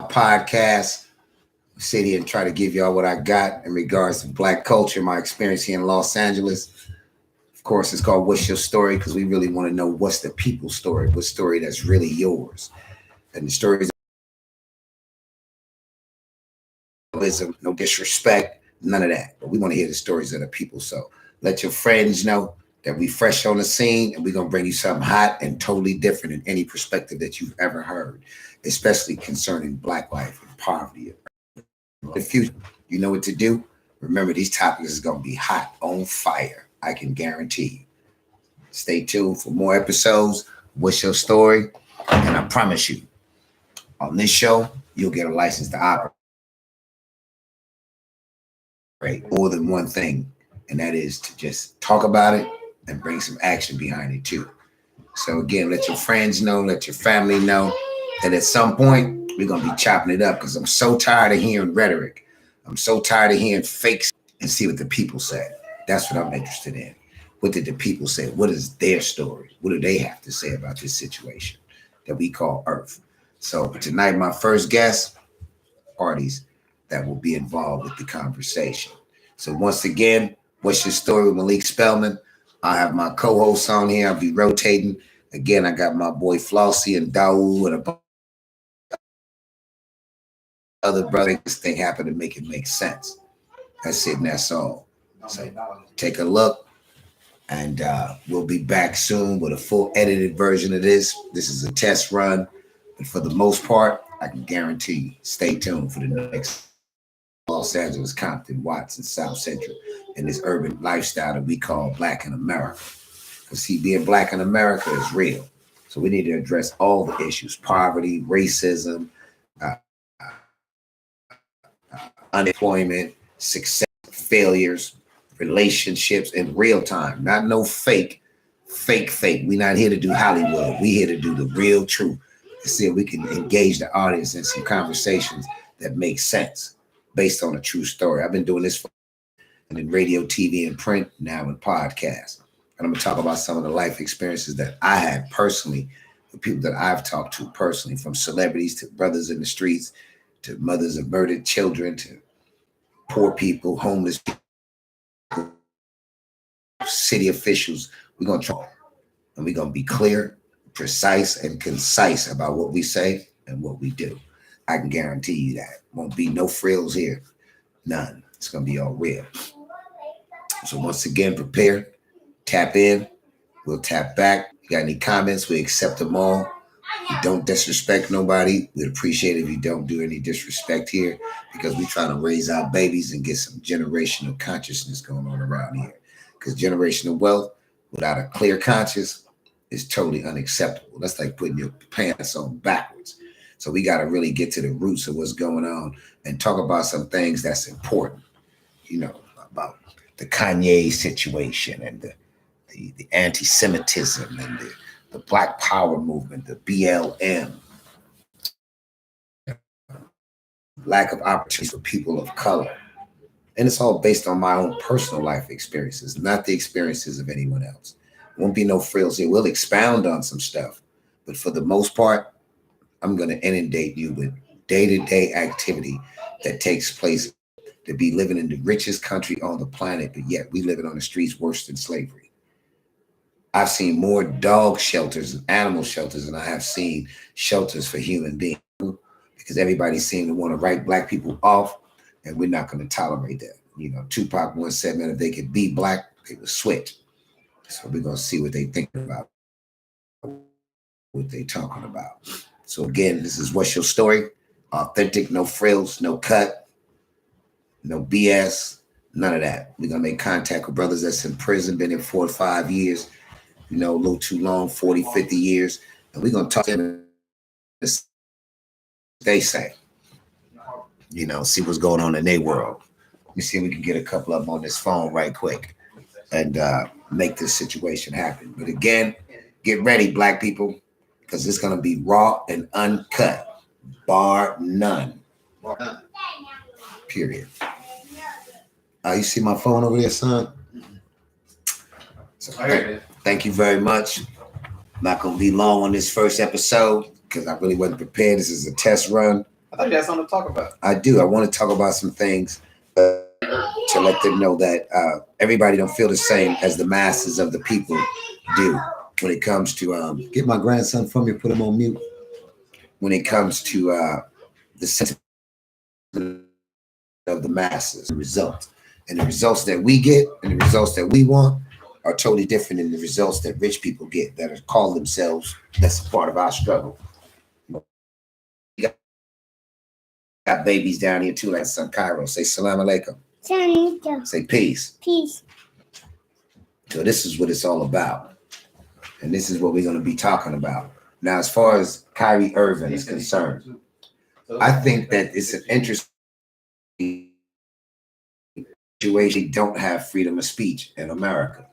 Podcast. Sit here and try to give y'all what I got in regards to Black culture, my experience here in Los Angeles. Of course, it's called What's Your Story? Because we really want to know what's the people's story, what story that's really yours. And the stories of no disrespect, none of that. But we want to hear the stories of the people. So let your friends know that we fresh on the scene and we're going to bring you something hot and totally different in any perspective that you've ever heard, especially concerning Black life and poverty. The future, you know what to do. Remember, these topics is going to be hot, on fire. I can guarantee you. Stay tuned for more episodes. What's your story? And I promise you, on this show, you'll get a license to operate more than one thing, and that is to just talk about it and bring some action behind it too. So again, let your friends know, let your family know that at some point we're going to be chopping it up because I'm so tired of hearing rhetoric. I'm so tired of hearing fakes and see what the people said. That's what I'm interested in. What did the people say? What is their story? What do they have to say about this situation that we call Earth? So tonight, my first guest, parties that will be involved with the conversation. So once again, what's your story with Malik Spellman? I have my co-hosts on here. I'll be rotating. Again, I got my boy Flossie and Dawu and a other brother. This thing happened to make it make sense. That's it, and that's all. So take a look, and we'll be back soon with a full edited version of this. This is a test run, but for the most part, I can guarantee you, stay tuned for the next Los Angeles, Compton, Watts, and South Central, and this urban lifestyle that we call Black in America. Because see, being Black in America is real. So we need to address all the issues: poverty, racism, unemployment, success, failures, relationships in real time. Not no fake. We're not here to do Hollywood. We're here to do the real truth. To see if we can engage the audience in some conversations that make sense based on a true story. I've been doing this in radio, TV, and print, now in podcasts. And I'm going to talk about some of the life experiences that I had personally, the people that I've talked to personally, from celebrities to brothers in the streets, to mothers of murdered children, to poor people, homeless people, city officials. We're going to try, and we're going to be clear, precise, and concise about what we say and what we do. I can guarantee you that. Won't be no frills here. None. It's going to be all real. So once again, prepare, tap in, we'll tap back. You got any comments, we accept them all. We don't disrespect nobody. We'd appreciate it if you don't do any disrespect here, because we're trying to raise our babies and get some generational consciousness going on around here. Because generational wealth without a clear conscience is totally unacceptable. That's like putting your pants on backwards. So we got to really get to the roots of what's going on and talk about some things that's important, you know, about the Kanye situation and the anti-Semitism and the Black Power movement, the BLM, lack of opportunity for people of color. And it's all based on my own personal life experiences, not the experiences of anyone else. Won't be no frills here. We'll expound on some stuff, but for the most part, I'm going to inundate you with day-to-day activity that takes place, to be living in the richest country on the planet, but yet we living on the streets worse than slavery. I've seen more dog shelters and animal shelters than I have seen shelters for human beings, because everybody seemed to want to write Black people off, and we're not going to tolerate that. You know, Tupac once said, man, if they could be Black, they would switch. So we're going to see what they think about, what they talking about. So again, this is What's Your Story? Authentic, no frills, no cut, no BS, none of that. We're going to make contact with brothers that's in prison, been in 4 or 5 years, you know, a little too long, 40, 50 years. And we're going to talk to them, they say, you know, see what's going on in their world. Let me see if we can get a couple of them on this phone right quick and make this situation happen. But again, get ready, Black people, because it's going to be raw and uncut, bar none. Period. You see my phone over there, son? So thank you very much. I'm not going to be long on this first episode because I really wasn't prepared. This is a test run. I thought you had something to talk about. I do. I want to talk about some things to let them know that everybody don't feel the same as the masses of the people do when it comes to get my grandson from me, put him on mute. When it comes to the sentiment of the masses, the results. And the results that we get and the results that we want are totally different than the results that rich people get that are called themselves. That's a part of our struggle. We got babies down here too, like son Cairo. Say salam alaikum. Say peace. Peace. So this is what it's all about. And this is what we're going to be talking about. Now, as far as Kyrie Irving is concerned, I think that it's an interesting situation. Don't have freedom of speech in America.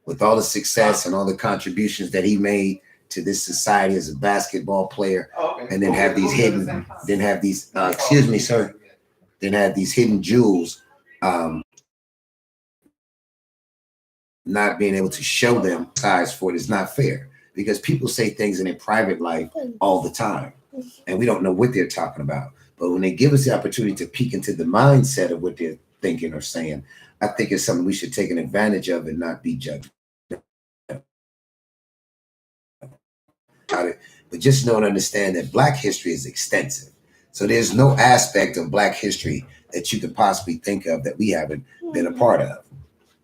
With all the success and all the contributions that he made to this society as a basketball player, and then have these hidden, excuse me, sir, then have these hidden jewels, not being able to show them size for it is not fair, because people say things in their private life all the time, and we don't know what they're talking about. But when they give us the opportunity to peek into the mindset of what they're thinking or saying, I think it's something we should take an advantage of and not be judged. But just know and understand that Black history is extensive. So there's no aspect of Black history that you could possibly think of that we haven't been a part of.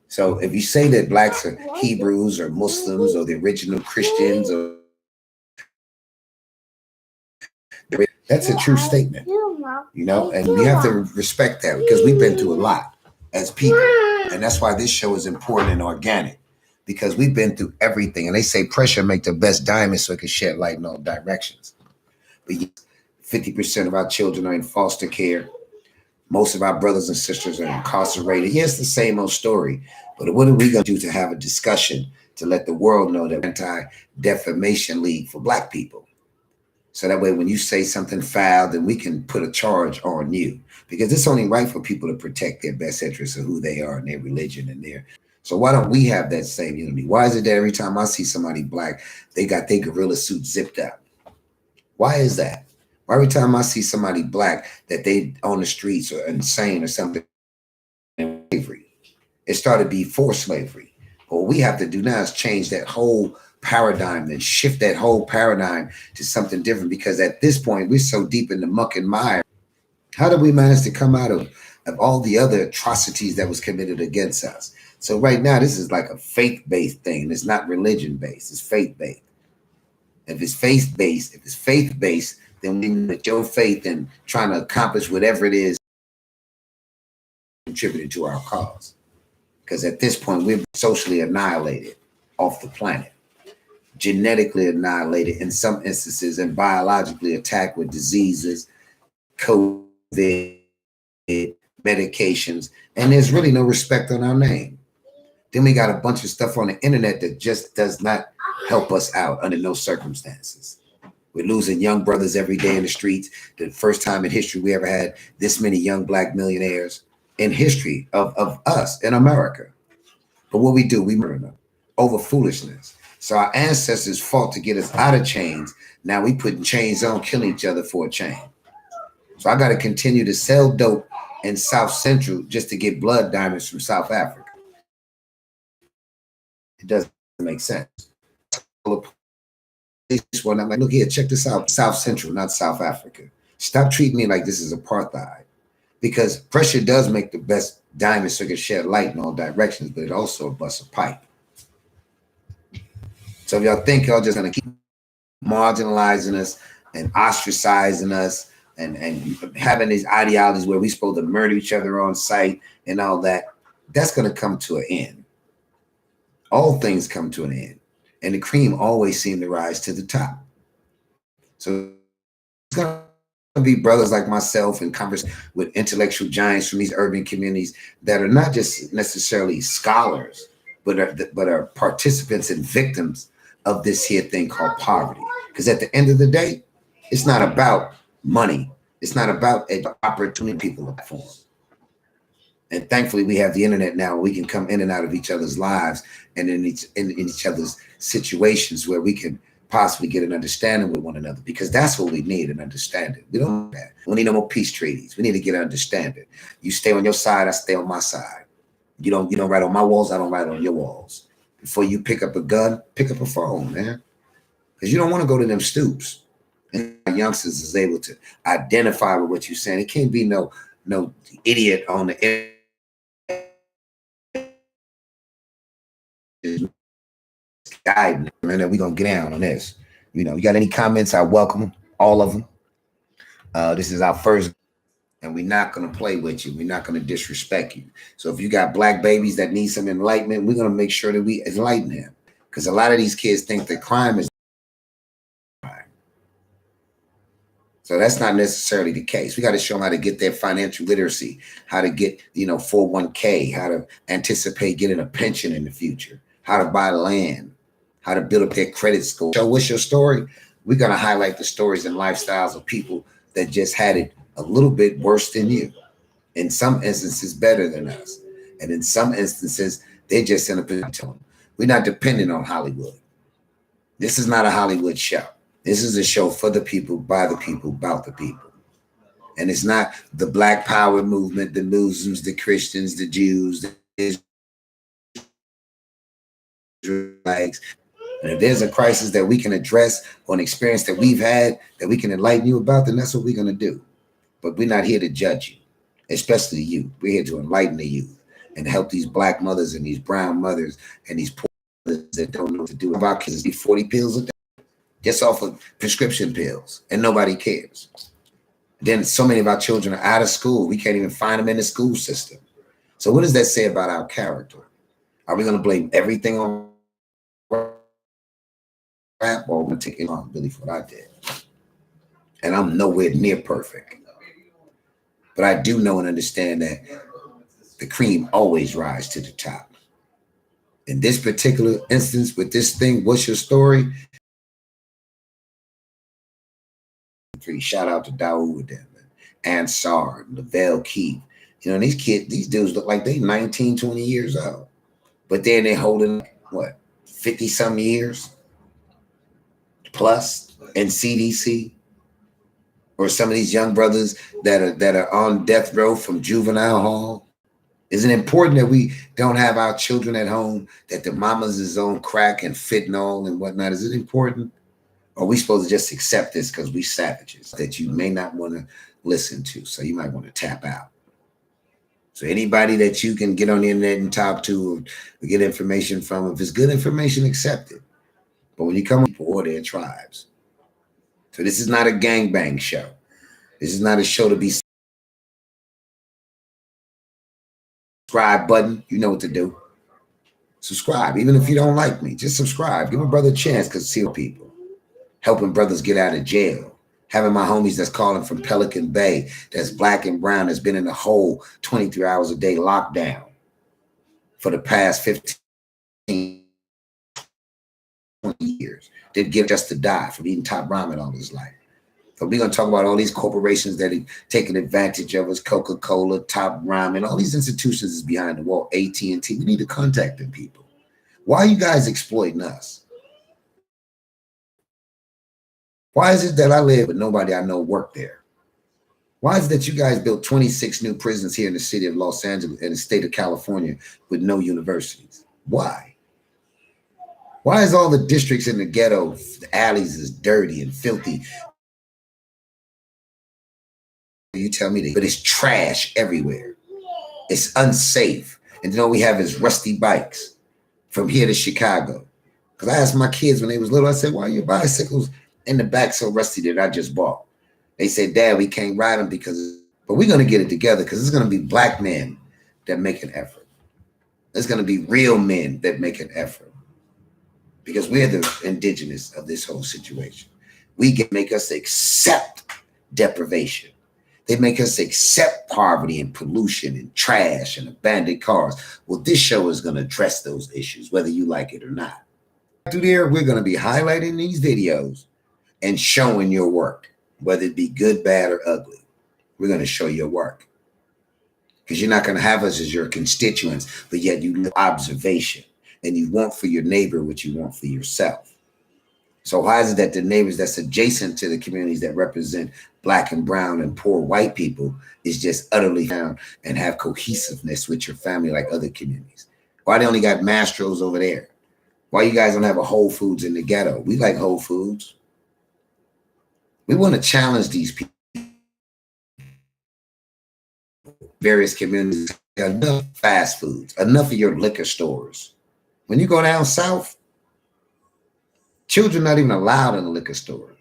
So if you say that Blacks are Hebrews or Muslims or the original Christians, or that's a true statement, you know, and we have to respect that because we've been through a lot as people. And that's why this show is important and organic, because we've been through everything. And they say pressure make the best diamond so it can shed light in all directions. But 50% of our children are in foster care. Most of our brothers and sisters are incarcerated. Yes, the same old story. But what are we going to do to have a discussion to let the world know that Anti-Defamation League for Black people? So that way, when you say something foul, then we can put a charge on you, because it's only right for people to protect their best interests of who they are and their religion and their. So why don't we have that same unity? Why is it that every time I see somebody Black, they got their gorilla suit zipped up? Why is that? Why every time I see somebody Black that they on the streets or insane or something? Slavery. It started before slavery. But what we have to do now is change that whole paradigm and shift that whole paradigm to something different, because at this point we're so deep in the muck and mire. How did we manage to come out of all the other atrocities that was committed against us? So right now this is like a faith-based thing. It's not religion-based, it's faith-based. If it's faith-based, then we put your faith in trying to accomplish whatever it is contributing to our cause. Because at this point we're socially annihilated off the planet, genetically annihilated in some instances, and biologically attacked with diseases, COVID, medications, and there's really no respect on our name. Then we got a bunch of stuff on the internet that just does not help us out under no circumstances. We're losing young brothers every day in the streets. The first time in history we ever had this many young Black millionaires in history of us in America. But what we do, we murder them over foolishness. So our ancestors fought to get us out of chains. Now we putting chains on, killing each other for a chain. So I got to continue to sell dope in South Central just to get blood diamonds from South Africa. It doesn't make sense. One, I'm like, look here, check this out. South Central, not South Africa. Stop treating me like this is apartheid. Because pressure does make the best diamonds so it can shed light in all directions, but it also busts a pipe. So if y'all think y'all just gonna keep marginalizing us and ostracizing us and having these ideologies where we're supposed to murder each other on sight and all that, that's gonna come to an end. All things come to an end. And the cream always seems to rise to the top. So it's gonna be brothers like myself and converse with intellectual giants from these urban communities that are not just necessarily scholars, but are participants and victims of this here thing called poverty. Because at the end of the day, it's not about money. It's not about opportunity people look for. And thankfully, we have the internet now. We can come in and out of each other's lives and in each other's situations where we can possibly get an understanding with one another, because that's what we need, an understanding. We don't need that. We need no more peace treaties. We need to get an understanding. You stay on your side, I stay on my side. You don't write on my walls, I don't write on your walls. Before you pick up a gun, pick up a phone, man. Because you don't want to go to them stoops. And youngsters is able to identify with what you're saying. It can't be no idiot on the guide, man, that we're gonna get down on this. You got any comments? I welcome them, all of them. This is our first, and we're not gonna play with you. We're not gonna disrespect you. So if you got black babies that need some enlightenment, we're gonna make sure that we enlighten them. Because a lot of these kids think that crime is crime. So that's not necessarily the case. We got to show them how to get their financial literacy, how to get 401k, how to anticipate getting a pension in the future, how to buy land, how to build up their credit score. So what's your story? We're going to highlight the stories and lifestyles of people that just had it a little bit worse than you. In some instances, better than us. And in some instances, they're just in a position. We're not dependent on Hollywood. This is not a Hollywood show. This is a show for the people, by the people, about the people. And it's not the Black Power movement, the Muslims, the Christians, the Jews, the Israelites. And if there's a crisis that we can address or an experience that we've had that we can enlighten you about, then that's what we're going to do. But we're not here to judge you, especially you. We're here to enlighten the youth and help these black mothers and these brown mothers and these poor mothers that don't know what to do. Our kids eat 40 pills a day, just off of prescription pills, and nobody cares. Then so many of our children are out of school. We can't even find them in the school system. So what does that say about our character? Are we going to blame everything on rap, or we're going to take responsibility for what I did? And I'm nowhere near perfect. But I do know and understand that the cream always rises to the top. In this particular instance with this thing, what's your story? Shout out to Dawood, Ansar, Lavelle Keith. These kids, these dudes look like they 19, 20 years old. But then they're holding, what, 50-some years plus in CDC? Or some of these young brothers that are on death row from juvenile hall. Is it important that we don't have our children at home, that the mamas is on crack and fentanyl and whatnot? Is it important? Or are we supposed to just accept this because we savages that you may not want to listen to? So you might want to tap out. So anybody that you can get on the internet and talk to or get information from, if it's good information, accept it. But when you come on people or their tribes. So this is not a gangbang show. This is not a show to be subscribe button. You know what to do. Subscribe. Even if you don't like me, just subscribe. Give a brother a chance, because see people. Helping brothers get out of jail. Having my homies that's calling from Pelican Bay, that's black and brown, that's been in the hole 23 hours a day lockdown for the past 15, 20 years. Did get just to die from eating top ramen all his life. So we're going to talk about all these corporations that are taking advantage of us, Coca-Cola, Top Ramen, all these institutions is behind the wall, AT&T. We need to contact them people. Why are you guys exploiting us? Why is it that I live but nobody I know work there? Why is it that you guys built 26 new prisons here in the city of Los Angeles and the state of California with no universities? Why? Why is all the districts in the ghetto, the alleys is dirty and filthy? You tell me that, but it's trash everywhere. It's unsafe. And then all we have is rusty bikes from here to Chicago. Because I asked my kids when they was little, I said, why are your bicycles in the back so rusty that I just bought? They said, Dad, we can't ride them but we're going to get it together, because it's going to be black men that make an effort. There's going to be real men that make an effort, because we're the indigenous of this whole situation. We can make us accept deprivation. They make us accept poverty and pollution and trash and abandoned cars. Well, this show is going to address those issues, whether you like it or not. Through there, we're going to be highlighting these videos and showing your work, whether it be good, bad, or ugly. We're going to show your work. because you're not going to have us as your constituents, but yet you live observation and you want for your neighbor what you want for yourself. So why is it that the neighbors that's adjacent to the communities that represent black and brown and poor white people is just utterly found and have cohesiveness with your family like other communities? Why they only got Mastros over there? Why you guys don't have a Whole Foods in the ghetto? We like Whole Foods. We want to challenge these people. Various communities, enough fast foods, enough of your liquor stores. When you go down south, children not even allowed in the liquor store.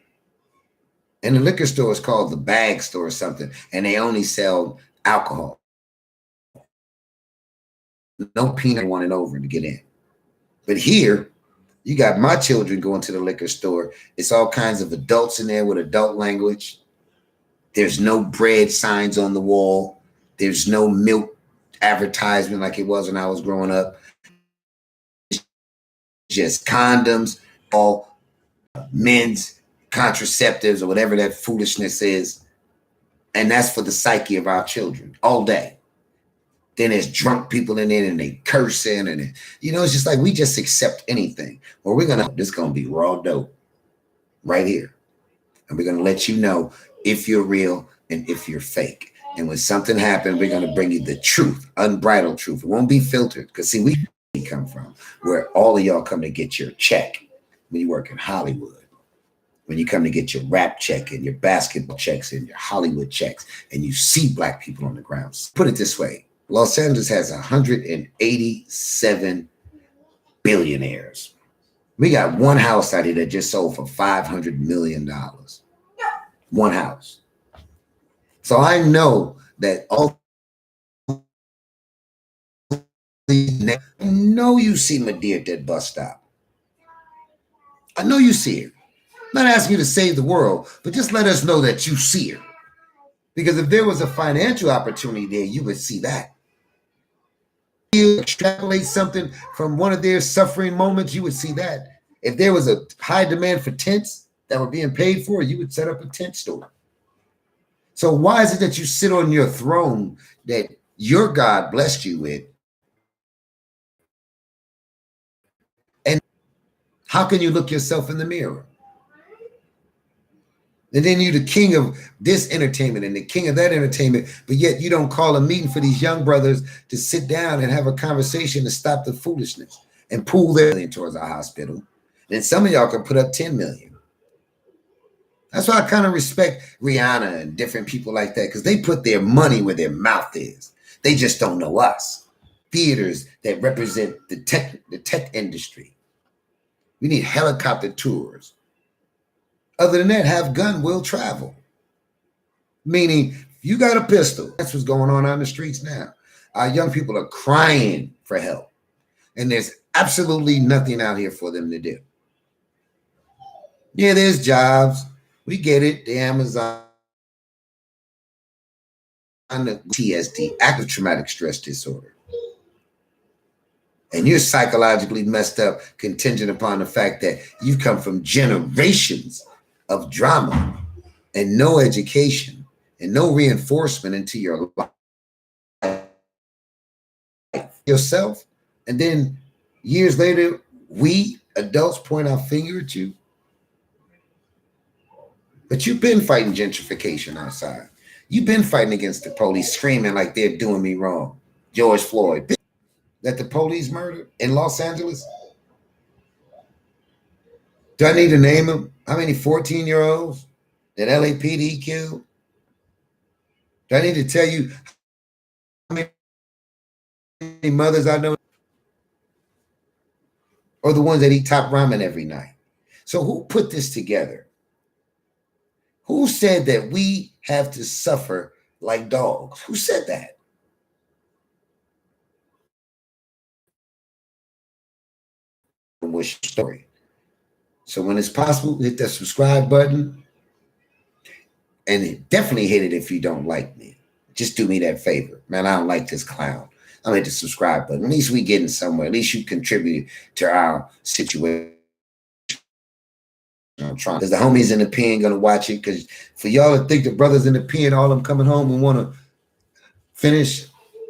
And the liquor store is called the bag store or something, and they only sell alcohol. No peanut one and over to get in. But here, you got my children going to the liquor store. It's all kinds of adults in there with adult language. There's no bread signs on the wall. There's no milk advertisement like it was when I was growing up. It's just condoms, all men's contraceptives or whatever that foolishness is. And that's for the psyche of our children all day. Then there's drunk people in it and they cursing and it's just like we just accept anything. Well, this gonna be raw dope right here. And we're gonna let you know if you're real and if you're fake. And when something happens, we're gonna bring you the truth, unbridled truth. It won't be filtered. Because see, we come from where all of y'all come to get your check when you work in Hollywood. When you come to get your rap check and your basketball checks and your Hollywood checks, and you see black people on the ground. Put it this way. Los Angeles has 187 billionaires. We got one house out here that just sold for $500 million. One house. So I know that all I know you see Madea at that bus stop. I know you see her. I'm not asking you to save the world, but just let us know that you see her. Because if there was a financial opportunity there, you would see that. You extrapolate something from one of their suffering moments, you would see that. If there was a high demand for tents that were being paid for, you would set up a tent store. So why is it that you sit on your throne that your God blessed you with? And how can you look yourself in the mirror? And then you're the king of this entertainment and the king of that entertainment, but yet you don't call a meeting for these young brothers to sit down and have a conversation to stop the foolishness and pool their million towards our hospital. And some of y'all can put up 10 million. That's why I kind of respect Rihanna and different people like that, because they put their money where their mouth is. They just don't know us. Theaters that represent the tech industry. We need helicopter tours. Other than that, have gun will travel. Meaning, if you got a pistol, that's what's going on the streets now. Our young people are crying for help. And there's absolutely nothing out here for them to do. Yeah, there's jobs. We get it. The Amazon, the TSD, active traumatic stress disorder. And you're psychologically messed up contingent upon the fact that you've come from generations of drama and no education and no reinforcement into your life yourself. And then years later, we adults point our finger at you. But you've been fighting gentrification outside. You've been fighting against the police, screaming like they're doing me wrong. George Floyd, that the police murdered in Los Angeles. Do I need to name them? How many 14-year-olds that LAPD killed? Do I need to tell you how many mothers I know? Or the ones that eat top ramen every night? So who put this together? Who said that we have to suffer like dogs? Who said that? What's your story? So when it's possible, hit that subscribe button. And definitely hit it if you don't like me. Just do me that favor. Man, I don't like this clown. I'm hit the subscribe button. At least we getting somewhere. At least you contribute to our situation. I'm trying. Because the homies in the pen gonna watch it. Because for y'all to think the brothers in the pen, all them coming home and want to finish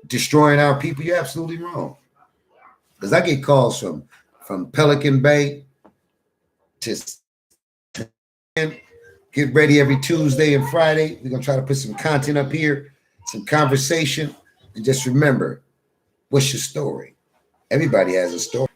destroying our people, you're absolutely wrong. Because I get calls from Pelican Bay to get ready every Tuesday and Friday. We're gonna try to put some content up here, some conversation, and just remember, what's your story? Everybody has a story.